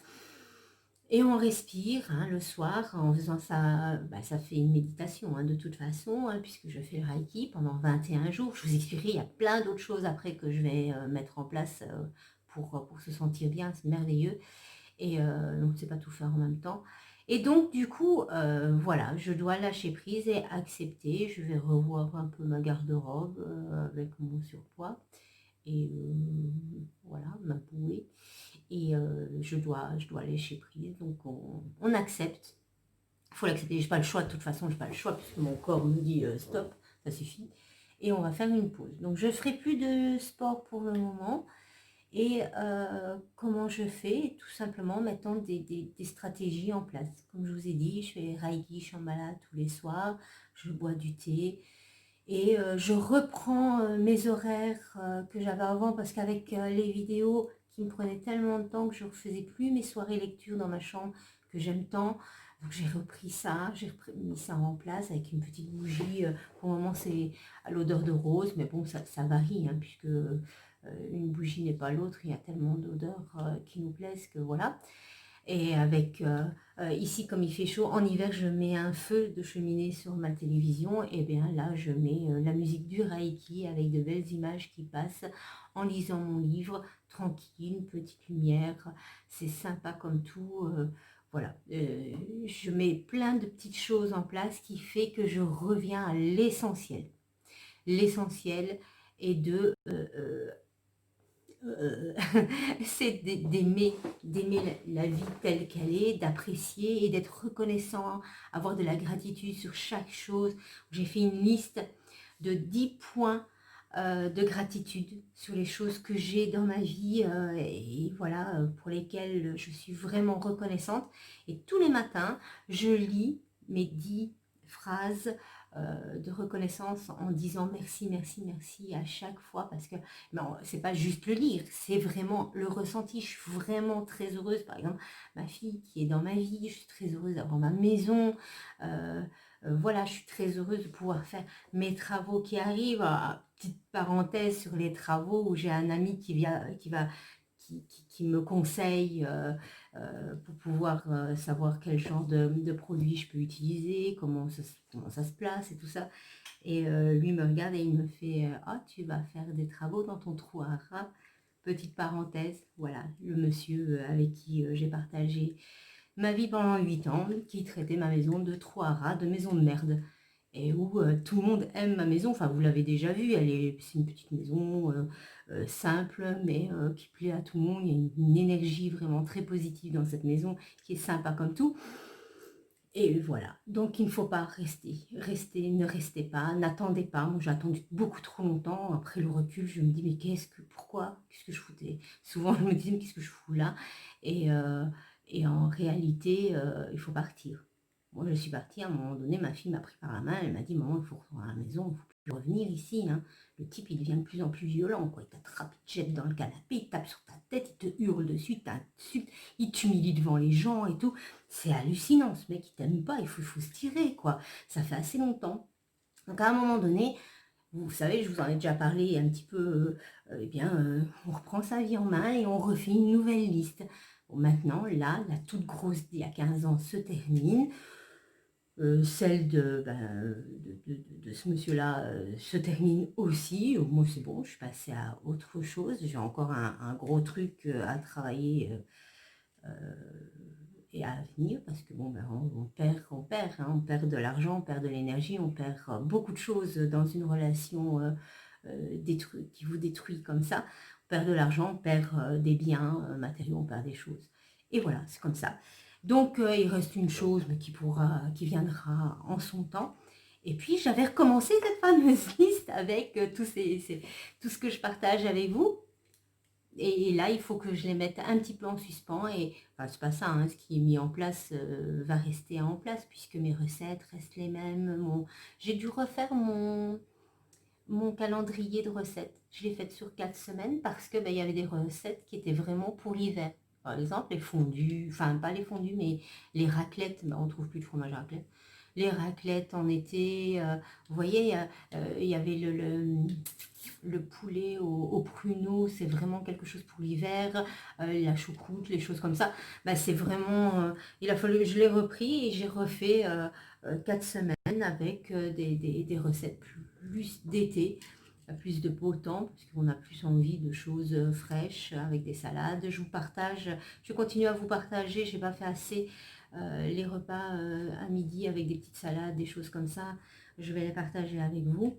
et on respire hein, le soir en faisant ça. Ça fait une méditation hein, de toute façon, hein, puisque je fais le Reiki pendant 21 jours. Je vous expliquerai, il y a plein d'autres choses après que je vais mettre en place pour se sentir bien. C'est merveilleux. Et donc, c'est pas tout faire en même temps. Et donc, du coup, voilà, je dois lâcher prise et accepter. Je vais revoir un peu ma garde-robe avec mon surpoids. Et voilà, ma bouée. Et je dois lâcher prise. Donc, on accepte. Il faut l'accepter. J'ai pas le choix, de toute façon, j'ai pas le choix, puisque mon corps me dit stop, ça suffit. Et on va faire une pause. Donc, je ferai plus de sport pour le moment. Et comment je fais? Tout simplement en mettant des stratégies en place. Comme je vous ai dit, je fais Reiki, Shambhala tous les soirs, je bois du thé et je reprends mes horaires que j'avais avant parce qu'avec les vidéos qui me prenaient tellement de temps que je ne refaisais plus mes soirées lecture dans ma chambre que j'aime tant. Donc j'ai repris ça, j'ai mis ça en place avec une petite bougie. Pour le moment c'est à l'odeur de rose, mais bon ça varie hein, puisque une bougie n'est pas l'autre, il y a tellement d'odeurs qui nous plaisent que voilà. Et avec ici comme il fait chaud, en hiver je mets un feu de cheminée sur ma télévision et bien là je mets la musique du Reiki avec de belles images qui passent en lisant mon livre, tranquille, une petite lumière, c'est sympa comme tout. Voilà, je mets plein de petites choses en place qui fait que je reviens à l'essentiel. L'essentiel est de euh, c'est d'aimer la vie telle qu'elle est, d'apprécier et d'être reconnaissant, avoir de la gratitude sur chaque chose. J'ai fait une liste de 10 points de gratitude sur les choses que j'ai dans ma vie et voilà, pour lesquelles je suis vraiment reconnaissante. Et tous les matins, je lis mes 10 phrases de reconnaissance en disant merci, merci, merci à chaque fois parce que non, c'est pas juste le lire, c'est vraiment le ressenti. Je suis vraiment très heureuse. Par exemple, ma fille qui est dans ma vie, je suis très heureuse d'avoir ma maison. Voilà, je suis très heureuse de pouvoir faire mes travaux qui arrivent. Petite parenthèse sur les travaux où j'ai un ami qui me conseille pour pouvoir savoir quel genre de produit je peux utiliser, comment ça se place et tout ça. Et lui me regarde et il me fait ah, tu vas faire des travaux dans ton trou à rats. Petite parenthèse, voilà, le monsieur avec qui j'ai partagé ma vie pendant 8 ans, qui traitait ma maison de trou à rats, de maison de merde. Et où tout le monde aime ma maison, enfin vous l'avez déjà vu, c'est une petite maison simple, mais qui plaît à tout le monde. Il y a une énergie vraiment très positive dans cette maison, qui est sympa comme tout. Et voilà, donc il ne faut pas ne restez pas, n'attendez pas. Moi j'ai attendu beaucoup trop longtemps, après le recul je me dis mais pourquoi, qu'est-ce que je foutais? Souvent je me dis mais qu'est-ce que je fous là? Et, euh, et en réalité il faut partir. Moi je suis partie, à un moment donné ma fille m'a pris par la main, elle m'a dit maman il faut retourner à la maison, il ne faut plus revenir ici. Hein. Le type il devient de plus en plus violent, quoi. Il t'attrape, il te jette dans le canapé, il tape sur ta tête, il te hurle dessus, il t'humilie devant les gens et tout. C'est hallucinant, ce mec, il t'aime pas, il faut se tirer, quoi. Ça fait assez longtemps. Donc, à un moment donné, vous savez, je vous en ai déjà parlé un petit peu, eh bien, on reprend sa vie en main et on refait une nouvelle liste. Bon, maintenant, là, la toute grosse d'il y a 15 ans se termine. Celle de ce monsieur-là se termine aussi. Moi, c'est bon, je suis passée à autre chose. J'ai encore un gros truc à travailler et à venir parce que bon, ben, on perd de l'argent, on perd de l'énergie, on perd beaucoup de choses dans une relation qui vous détruit comme ça. On perd de l'argent, on perd des biens matériaux, on perd des choses. Et voilà, c'est comme ça. Donc il reste une chose mais qui viendra en son temps. Et puis j'avais recommencé cette fameuse liste avec tout ce que je partage avec vous. Et là, il faut que je les mette un petit peu en suspens. Et enfin, c'est pas ça, hein, ce qui est mis en place va rester en place puisque mes recettes restent les mêmes. J'ai dû refaire mon calendrier de recettes. Je l'ai fait sur 4 semaines parce que ben, il y avait des recettes qui étaient vraiment pour l'hiver. Par exemple, les fondus, enfin pas les fondus, mais les raclettes. Ben, on trouve plus de fromage raclette. Les raclettes en été, vous voyez, il y avait le poulet au pruneau, c'est vraiment quelque chose pour l'hiver, la choucroute, les choses comme ça. Ben, c'est vraiment, il a fallu, je l'ai repris et j'ai refait 4 semaines avec des recettes plus d'été Il y a plus de beau temps, parce qu'on a plus envie de choses fraîches, avec des salades. Je continue à vous partager, je n'ai pas fait assez les repas à midi avec des petites salades, des choses comme ça. Je vais les partager avec vous.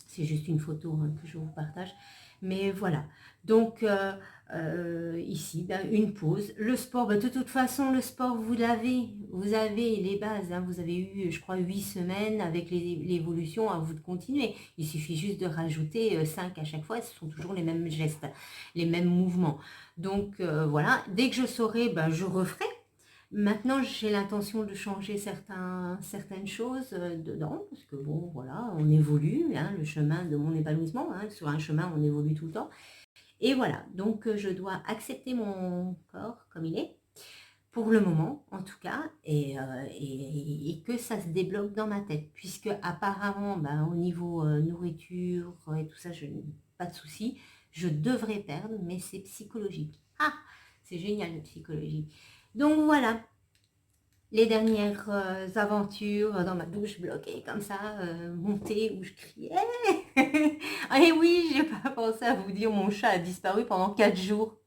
C'est juste une photo que je vous partage. Mais voilà. Donc, ici, une pause. Le sport, de toute façon, le sport, vous l'avez. Vous avez les bases. Vous avez eu, je crois, 8 semaines avec l'évolution. À vous de continuer. Il suffit juste de rajouter 5 à chaque fois. Ce sont toujours les mêmes gestes, les mêmes mouvements. Donc, voilà. Dès que je saurai, je referai. Maintenant, j'ai l'intention de changer certaines choses dedans, parce que bon, voilà, on évolue, le chemin de mon épanouissement, sur un chemin, on évolue tout le temps. Et voilà, donc je dois accepter mon corps comme il est, pour le moment en tout cas, et que ça se débloque dans ma tête, puisque apparemment, au niveau nourriture et tout ça, je n'ai pas de soucis, je devrais perdre, mais c'est psychologique. Ah, c'est génial la psychologie. Donc voilà, les dernières aventures dans ma douche bloquée comme ça, montée où je criais. Et oui, j'ai pas pensé à vous dire, mon chat a disparu pendant 4 jours.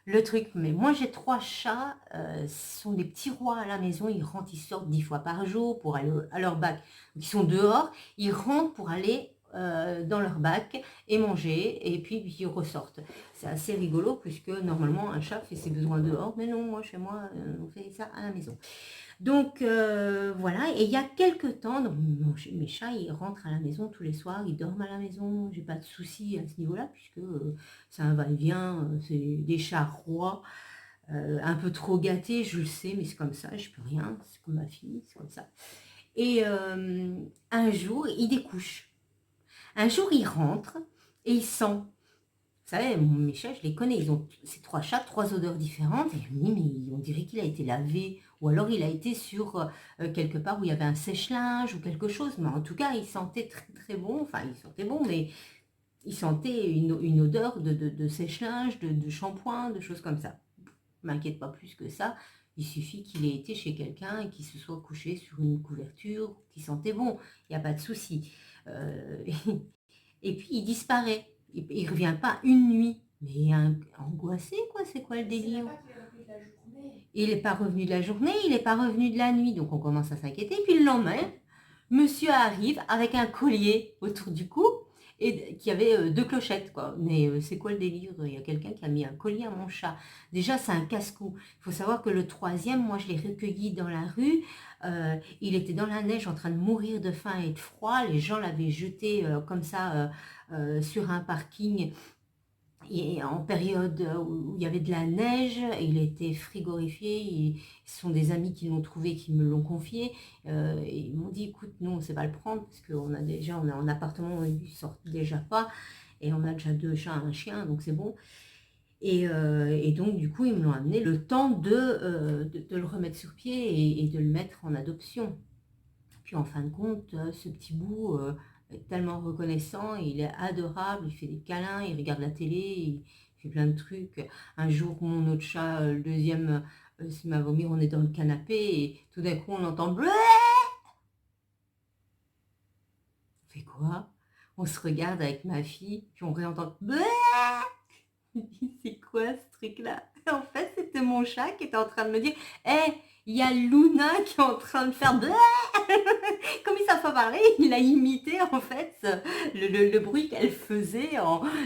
Le truc, mais moi j'ai 3 chats, ce sont des petits rois à la maison, ils rentrent, ils sortent 10 fois par jour pour aller à leur bac. Ils sont dehors, ils rentrent pour aller dans leur bac et manger, et puis ils ressortent. C'est assez rigolo, puisque normalement un chat fait ses besoins dehors, mais non, moi chez moi, on fait ça à la maison. Donc voilà, et il y a quelques temps, donc, mes chats, ils rentrent à la maison tous les soirs, ils dorment à la maison, j'ai pas de soucis à ce niveau-là, puisque c'est un va-et-vient, c'est des chats rois, un peu trop gâtés, je le sais, mais c'est comme ça, je peux rien, c'est comme ma fille, c'est comme ça. Et un jour, il découche. Un jour, il rentre et il sent. Vous savez, mes chats, je les connais, ils ont ces 3 chats, 3 odeurs différentes, et je me dis, mais on dirait qu'il a été lavé, ou alors il a été sur quelque part où il y avait un sèche-linge ou quelque chose, mais en tout cas, il sentait très très bon, enfin, il sentait bon, mais il sentait une odeur de sèche-linge, de shampoing, de choses comme ça. Je ne m'inquiète pas plus que ça, il suffit qu'il ait été chez quelqu'un et qu'il se soit couché sur une couverture qui sentait bon, il n'y a pas de souci. Et puis il disparaît. Il ne revient pas une nuit. Mais angoissé, quoi, c'est quoi le délire? Il n'est pas revenu de la journée, il n'est pas revenu de la nuit. Donc on commence à s'inquiéter. Puis le lendemain, monsieur arrive avec un collier autour du cou et qui avait 2 clochettes, quoi. Mais c'est quoi le délire? Il y a quelqu'un qui a mis un collier à mon chat. Déjà, c'est un casse-cou. Il faut savoir que le 3e, moi, je l'ai recueilli dans la rue. Il était dans la neige en train de mourir de faim et de froid. Les gens l'avaient jeté comme ça sur un parking. Et en période où il y avait de la neige, il était frigorifié. Ce sont des amis qui l'ont trouvé, qui me l'ont confié. Et ils m'ont dit, écoute, nous, on ne sait pas le prendre, parce qu'on on est en appartement, ils ne sortent déjà pas. Et on a déjà 2 chats, un chien, donc c'est bon. Et donc, du coup, ils me l'ont amené le temps de le remettre sur pied et de le mettre en adoption. Puis en fin de compte, ce petit bout est tellement reconnaissant, il est adorable, il fait des câlins, il regarde la télé, il fait plein de trucs. Un jour, mon autre chat, le 2e, s'il m'a vomi, on est dans le canapé et tout d'un coup, on entend bleu. On fait quoi? On se regarde avec ma fille, puis on réentend bleu. C'est quoi ce truc-là? En fait, c'était mon chat qui était en train de me dire, hé, il y a Luna qui est en train de faire bleu. Comme il savait pas parler, il a imité en fait le bruit qu'elle faisait.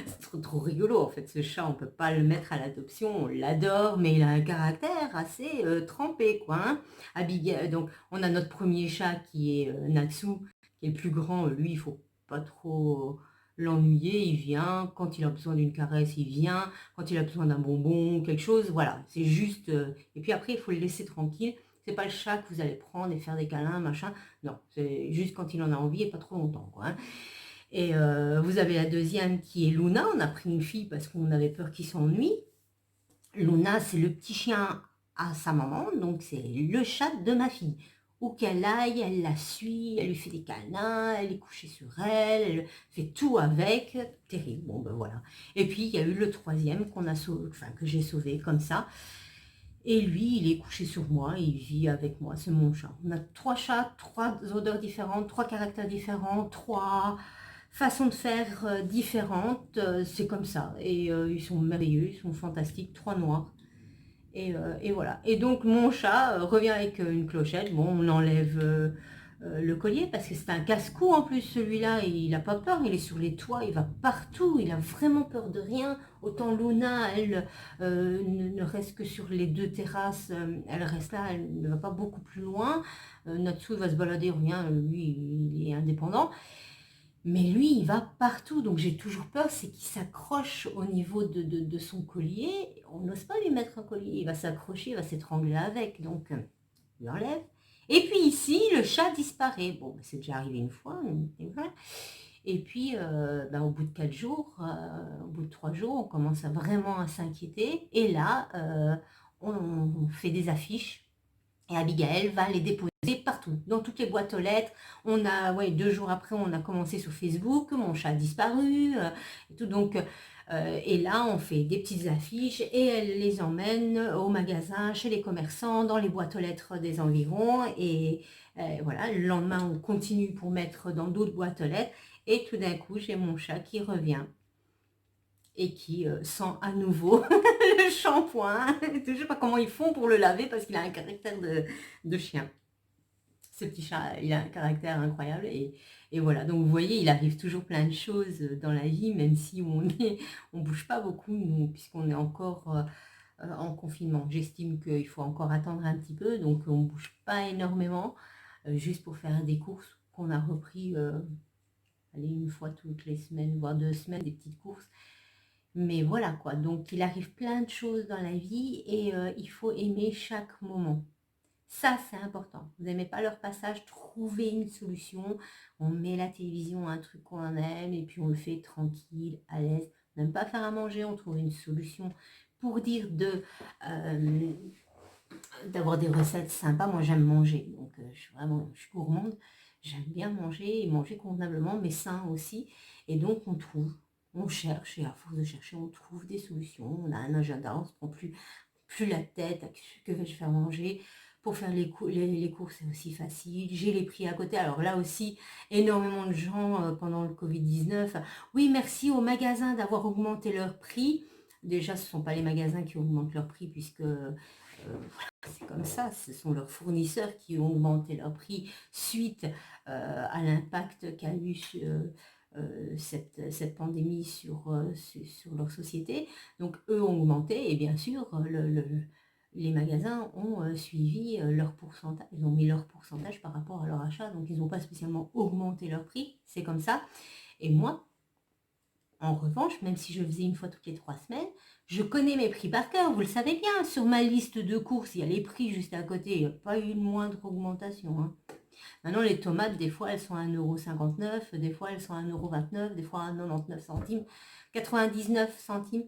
C'est trop rigolo en fait, ce chat, on peut pas le mettre à l'adoption, on l'adore, mais il a un caractère assez trempé, quoi. Abigail, donc on a notre premier chat qui est Natsu, qui est le plus grand. Lui, il faut pas trop l'ennuyer, il vient. Quand il a besoin d'une caresse, il vient. Quand il a besoin d'un bonbon, quelque chose, voilà. C'est juste... Et puis après, il faut le laisser tranquille. C'est pas le chat que vous allez prendre et faire des câlins, machin. Non, c'est juste quand il en a envie et pas trop longtemps, quoi. Et vous avez la 2e qui est Luna. On a pris une fille parce qu'on avait peur qu'il s'ennuie. Luna, c'est le petit chien à sa maman, donc c'est le chat de ma fille. Où qu'elle aille, elle la suit, elle lui fait des câlins, elle est couchée sur elle, elle fait tout avec. Terrible, bon ben voilà. Et puis il y a eu le 3e qu'on a sauvé, enfin que j'ai sauvé comme ça. Et lui, il est couché sur moi, il vit avec moi, c'est mon chat. On a 3 chats, 3 odeurs différentes, 3 caractères différents, 3 façon de faire différente, c'est comme ça. Et ils sont merveilleux, ils sont fantastiques, 3 noirs. Et voilà. Et donc mon chat revient avec une clochette. Bon, on enlève le collier parce que c'est un casse-cou en plus celui-là. Il n'a pas peur, il est sur les toits, il va partout, il a vraiment peur de rien. Autant Luna, elle ne reste que sur les 2 terrasses, elle reste là, elle ne va pas beaucoup plus loin. Natsu va se balader, rien, lui il est indépendant. Mais lui, il va partout, donc j'ai toujours peur, c'est qu'il s'accroche au niveau de son collier. On n'ose pas lui mettre un collier, il va s'accrocher, il va s'étrangler avec, donc il enlève. Et puis ici, le chat disparaît. Bon, c'est déjà arrivé une fois, et voilà. Et puis, au bout de 4 jours, au bout de 3 jours, on commence vraiment à s'inquiéter. Et là, on fait des affiches. Et Abigail va les déposer partout, dans toutes les boîtes aux lettres. On a, 2 jours après, on a commencé sur Facebook, mon chat a disparu, et tout. Donc, et là, on fait des petites affiches et elle les emmène au magasin, chez les commerçants, dans les boîtes aux lettres des environs. Et voilà, le lendemain, on continue pour mettre dans d'autres boîtes aux lettres. Et tout d'un coup, j'ai mon chat qui revient et qui sent à nouveau le shampoing. Je ne sais pas comment ils font pour le laver parce qu'il a un caractère de chien. Ce petit chat, il a un caractère incroyable. Et voilà, donc vous voyez, il arrive toujours plein de choses dans la vie, même si on bouge pas beaucoup, nous, puisqu'on est encore en confinement. J'estime qu'il faut encore attendre un petit peu, donc on bouge pas énormément, juste pour faire des courses qu'on a repris, allez, une fois toutes les semaines, voire 2 semaines, des petites courses. Mais voilà quoi, donc il arrive plein de choses dans la vie et il faut aimer chaque moment. Ça, c'est important. Vous n'aimez pas leur passage, trouvez une solution. On met la télévision, un truc qu'on aime, et puis on le fait tranquille, à l'aise. On n'aime pas faire à manger, on trouve une solution pour dire d'avoir des recettes sympas. Moi, j'aime manger, donc je suis gourmande. J'aime bien manger et manger convenablement, mais sain aussi. Et donc, on cherche, et à force de chercher, on trouve des solutions. On a un agenda, on ne se prend plus la tête à que vais-je faire manger. Pour faire les courses, c'est aussi facile. J'ai les prix à côté. Alors là aussi, énormément de gens pendant le Covid-19. Oui, merci aux magasins d'avoir augmenté leur prix. Déjà, ce ne sont pas les magasins qui augmentent leur prix puisque voilà, c'est comme ça. Ce sont leurs fournisseurs qui ont augmenté leur prix suite à l'impact qu'a eu cette pandémie sur leur société. Donc eux ont augmenté et bien sûr les magasins ont suivi leur pourcentage, ils ont mis leur pourcentage par rapport à leur achat, donc ils n'ont pas spécialement augmenté leur prix, c'est comme ça. Et moi, en revanche, même si je faisais une fois toutes les 3 semaines, je connais mes prix par cœur, vous le savez bien, sur ma liste de courses, il y a les prix juste à côté, il n'y a pas eu une moindre augmentation, hein. Maintenant, les tomates, des fois, elles sont à 1,59 €, des fois, elles sont à 1,29 €, des fois à 99 centimes, 99 centimes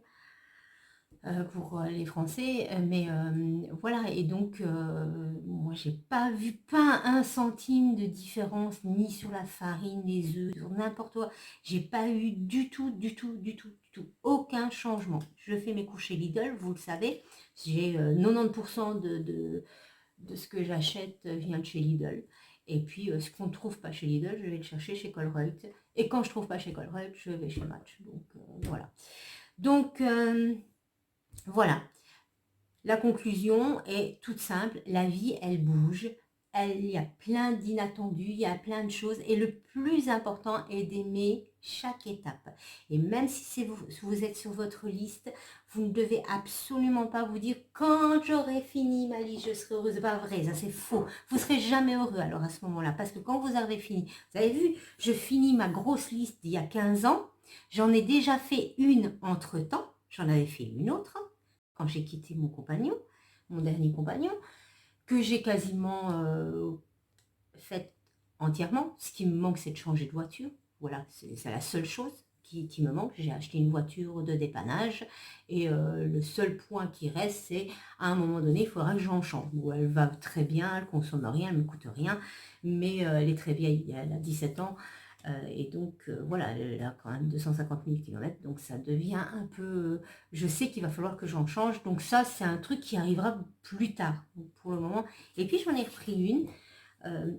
pour les Français. Mais voilà, et donc, moi, j'ai pas vu pas 1 centime de différence, ni sur la farine, les œufs, sur n'importe quoi. J'ai pas eu du tout, aucun changement. Je fais mes courses chez Lidl, vous le savez. J'ai 90% de ce que j'achète vient de chez Lidl. Et puis, ce qu'on ne trouve pas chez Lidl, je vais le chercher chez Colruyt. Et quand je ne trouve pas chez Colruyt, je vais chez Match. Donc, voilà. Donc, voilà. La conclusion est toute simple. La vie, elle bouge. Il y a plein d'inattendus, il y a plein de choses. Et le plus important est d'aimer chaque étape. Et même si vous êtes sur votre liste, vous ne devez absolument pas vous dire quand j'aurai fini ma liste, je serai heureuse. C'est pas vrai, ça c'est faux. Vous ne serez jamais heureux alors à ce moment-là. Parce que quand vous avez fini, vous avez vu, je finis ma grosse liste d'il y a 15 ans. J'en ai déjà fait une entre-temps. J'en avais fait une autre quand j'ai quitté mon compagnon, mon dernier compagnon, que j'ai quasiment faite entièrement. Ce qui me manque, c'est de changer de voiture. Voilà, c'est la seule chose qui me manque. J'ai acheté une voiture de dépannage et le seul point qui reste, c'est à un moment donné, il faudra que j'en change. Bon, elle va très bien, elle ne consomme rien, elle ne me coûte rien, mais elle est très vieille, elle a 17 ans. Et donc, voilà, elle a quand même 250 000 km, donc ça devient un peu... Je sais qu'il va falloir que j'en change, donc ça, c'est un truc qui arrivera plus tard, pour le moment. Et puis, j'en ai repris une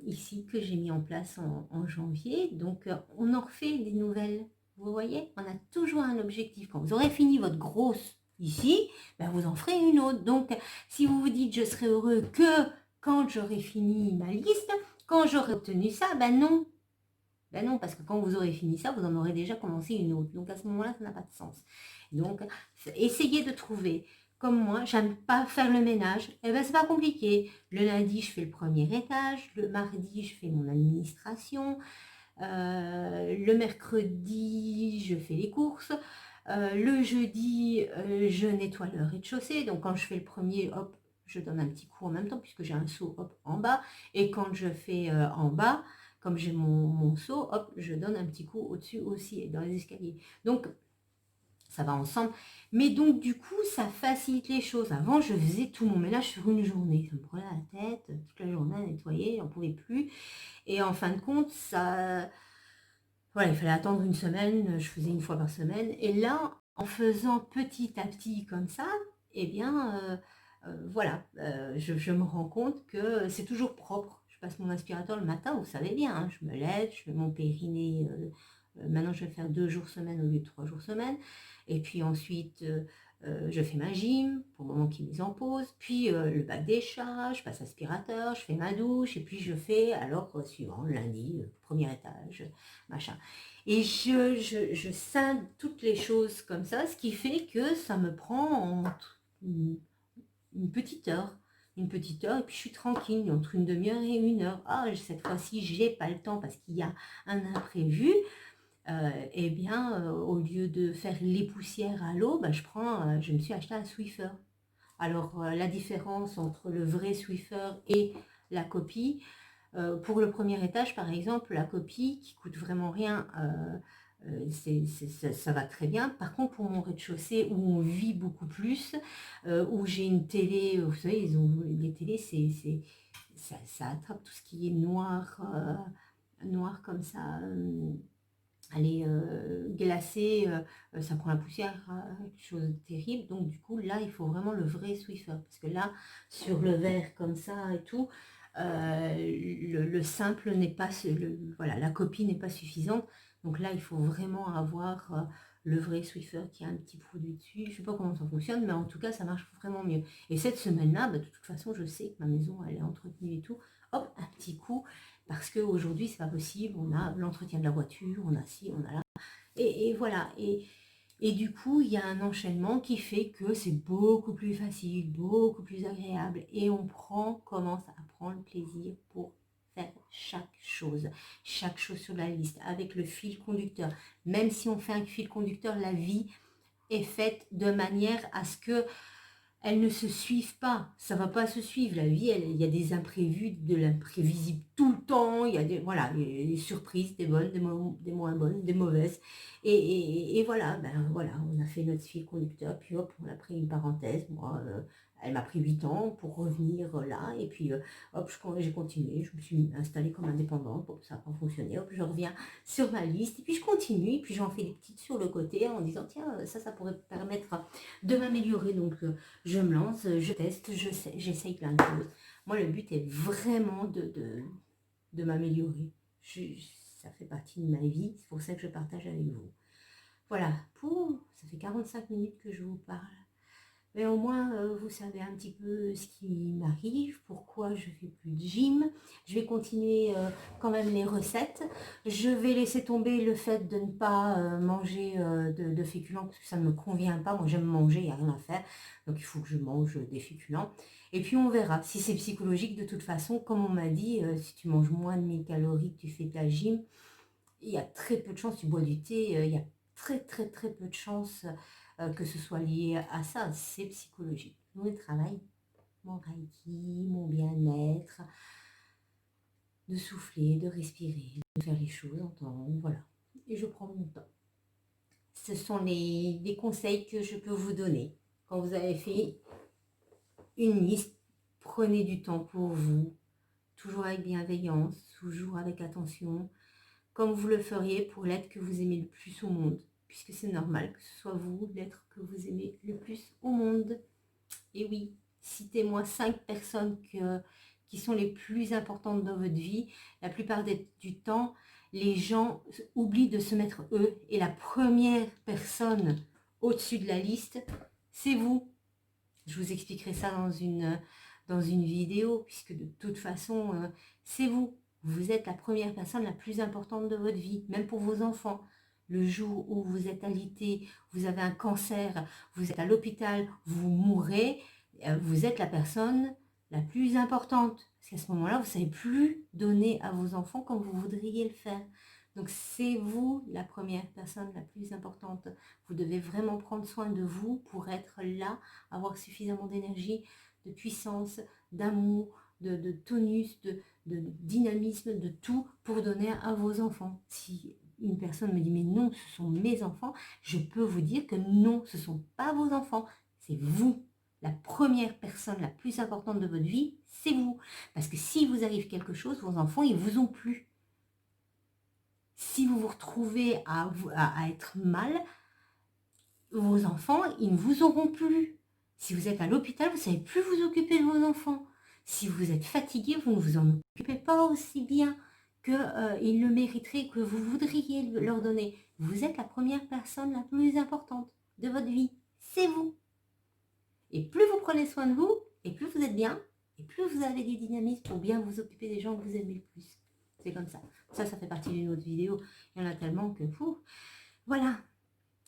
ici que j'ai mis en place en janvier. Donc, on en refait des nouvelles. Vous voyez, on a toujours un objectif. Quand vous aurez fini votre grosse ici, ben vous en ferez une autre. Donc, si vous vous dites je serai heureux que quand j'aurai fini ma liste, quand j'aurai obtenu ça, ben non. Ben non, parce que quand vous aurez fini ça, vous en aurez déjà commencé une autre. Donc, à ce moment-là, ça n'a pas de sens. Donc, essayez de trouver. Comme moi, j'aime pas faire le ménage. Eh ben, c'est pas compliqué. Le lundi, je fais le premier étage. Le mardi, je fais mon administration. Le mercredi, je fais les courses. Le jeudi, je nettoie le rez-de-chaussée. Donc, quand je fais le premier, hop, je donne un petit coup en même temps, puisque j'ai un seau, hop, en bas. Et quand je fais en bas, comme j'ai mon seau, hop, je donne un petit coup au-dessus aussi, et dans les escaliers. Donc, ça va ensemble. Mais donc, du coup, ça facilite les choses. Avant, je faisais tout mon ménage sur une journée. Ça me prenait la tête, toute la journée à nettoyer, j'en pouvais plus. Et en fin de compte, ça... Voilà, il fallait attendre une semaine, je faisais une fois par semaine. Et là, en faisant petit à petit comme ça, eh bien, voilà, je me rends compte que c'est toujours propre. Je passe mon aspirateur le matin, vous savez bien, hein, je me lève, je fais mon périnée. Maintenant, je vais faire 2 jours semaine au lieu de 3 jours semaine. Et puis ensuite, je fais ma gym pour le moment qui est mise en pause. Puis le bac des chats, je passe aspirateur, je fais ma douche. Et puis je fais, alors suivant, lundi, premier étage, machin. Et je scinde toutes les choses comme ça, ce qui fait que ça me prend entre une petite heure. Une petite heure, et puis je suis tranquille, entre une demi-heure et une heure. Ah, cette fois-ci, j'ai pas le temps parce qu'il y a un imprévu. Eh bien, au lieu de faire les poussières à l'eau, ben, je me suis acheté un Swiffer. Alors, la différence entre le vrai Swiffer et la copie, pour le premier étage, par exemple, la copie qui coûte vraiment rien, ça va très bien. Par contre, pour mon rez-de-chaussée, où on vit beaucoup plus, où j'ai une télé, vous savez, les télés, ça attrape tout ce qui est noir, noir comme ça. Elle est glacée, ça prend la poussière, quelque chose de terrible. Donc du coup, là, il faut vraiment le vrai Swiffer. Parce que là, sur le verre comme ça et tout, le simple n'est pas, voilà, la copie n'est pas suffisante. Donc là, il faut vraiment avoir le vrai Swiffer qui a un petit produit dessus. Je ne sais pas comment ça fonctionne, mais en tout cas, ça marche vraiment mieux. Et cette semaine-là, bah, de toute façon, je sais que ma maison, elle est entretenue et tout. Hop, un petit coup, parce qu'aujourd'hui, c'est pas possible. On a l'entretien de la voiture, on a ci, on a là. Et voilà. Et du coup, il y a un enchaînement qui fait que c'est beaucoup plus facile, beaucoup plus agréable. Et on commence à prendre le plaisir pour faire chaque chose sur la liste, avec le fil conducteur. Même si on fait un fil conducteur, la vie est faite de manière à ce que elles ne se suivent pas, ça va pas se suivre. La vie, il y a des imprévus, de l'imprévisible tout le temps. Il y a voilà, il y a des surprises, des bonnes, des moins bonnes, des mauvaises. Et voilà, ben voilà, on a fait notre fil conducteur, puis hop, on a pris une parenthèse. Moi, elle m'a pris 8 ans pour revenir là, et puis hop, j'ai continué, je me suis installée comme indépendante. Bon, ça n'a pas fonctionné, hop, je reviens sur ma liste, et puis je continue, et puis j'en fais des petites sur le côté en disant, tiens, ça pourrait permettre de m'améliorer. Donc, je me lance, je teste, j'essaye plein de choses. Moi, le but est vraiment de m'améliorer. Ça fait partie de ma vie, c'est pour ça que je partage avec vous. Voilà, ça fait 45 minutes que je vous parle. Mais au moins, vous savez un petit peu ce qui m'arrive, pourquoi je fais plus de gym. Je vais continuer quand même les recettes. Je vais laisser tomber le fait de ne pas manger de féculents, parce que ça ne me convient pas. Moi, j'aime manger, il n'y a rien à faire. Donc, il faut que je mange des féculents. Et puis, on verra. Si c'est psychologique, de toute façon, comme on m'a dit, si tu manges moins de 1000 calories, que tu fais ta gym, il y a très peu de chances, tu bois du thé, il y a très peu de chances que ce soit lié à ça, c'est psychologique. Nous, le travail, mon reiki, mon bien-être, de souffler, de respirer, de faire les choses en temps, voilà. Et je prends mon temps. Ce sont les conseils que je peux vous donner. Quand vous avez fait une liste, prenez du temps pour vous, toujours avec bienveillance, toujours avec attention, comme vous le feriez pour l'être que vous aimez le plus au monde, puisque c'est normal que ce soit vous, l'être que vous aimez le plus au monde. Et oui, citez-moi 5 personnes qui sont les plus importantes dans votre vie. La plupart du temps, les gens oublient de se mettre eux. Et la première personne au-dessus de la liste, c'est vous. Je vous expliquerai ça dans une vidéo, puisque de toute façon, c'est vous. Vous êtes la première personne la plus importante de votre vie, même pour vos enfants. Le jour où vous êtes alité, vous avez un cancer, vous êtes à l'hôpital, vous mourrez, vous êtes la personne la plus importante. Parce qu'à ce moment-là, vous ne savez plus donner à vos enfants comme vous voudriez le faire. Donc c'est vous la première personne la plus importante. Vous devez vraiment prendre soin de vous pour être là, avoir suffisamment d'énergie, de puissance, d'amour, de tonus, de dynamisme, de tout pour donner à vos enfants. Si une personne me dit mais non, ce sont mes enfants, je peux vous dire que non, ce ne sont pas vos enfants, c'est vous. La première personne la plus importante de votre vie, c'est vous. Parce que si vous arrive quelque chose, vos enfants, ils vous ont plus. Si vous vous retrouvez à être mal, vos enfants, ils ne vous auront plus. Si vous êtes à l'hôpital, vous ne savez plus vous occuper de vos enfants. Si vous êtes fatigué, vous ne vous en occupez pas aussi bien qu'ils le mériteraient, que vous voudriez leur donner. Vous êtes la première personne la plus importante de votre vie. C'est vous. Et plus vous prenez soin de vous, et plus vous êtes bien, et plus vous avez du dynamisme pour bien vous occuper des gens que vous aimez le plus. C'est comme ça. Ça fait partie d'une autre vidéo. Il y en a tellement que... Voilà.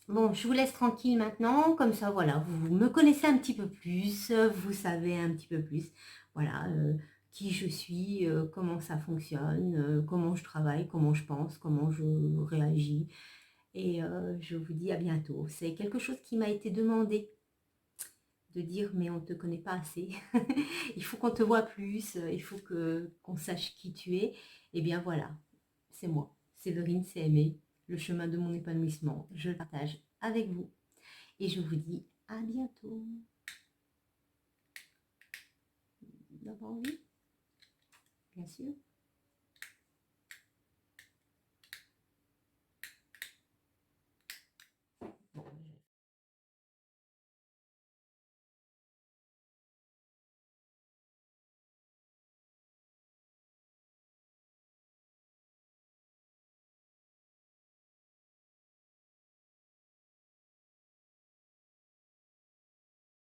Bon, je vous laisse tranquille maintenant. Comme ça, voilà, vous me connaissez un petit peu plus. Vous savez un petit peu plus. Voilà, qui je suis, comment ça fonctionne, comment je travaille, comment je pense, comment je réagis. Et je vous dis à bientôt. C'est quelque chose qui m'a été demandé de dire mais on ne te connaît pas assez. Il faut qu'on te voit plus, il faut qu'on sache qui tu es. Et bien voilà, c'est moi, Séverine CME, le chemin de mon épanouissement. Je le partage avec vous. Et je vous dis à bientôt. Vous avez envie? Bien sûr.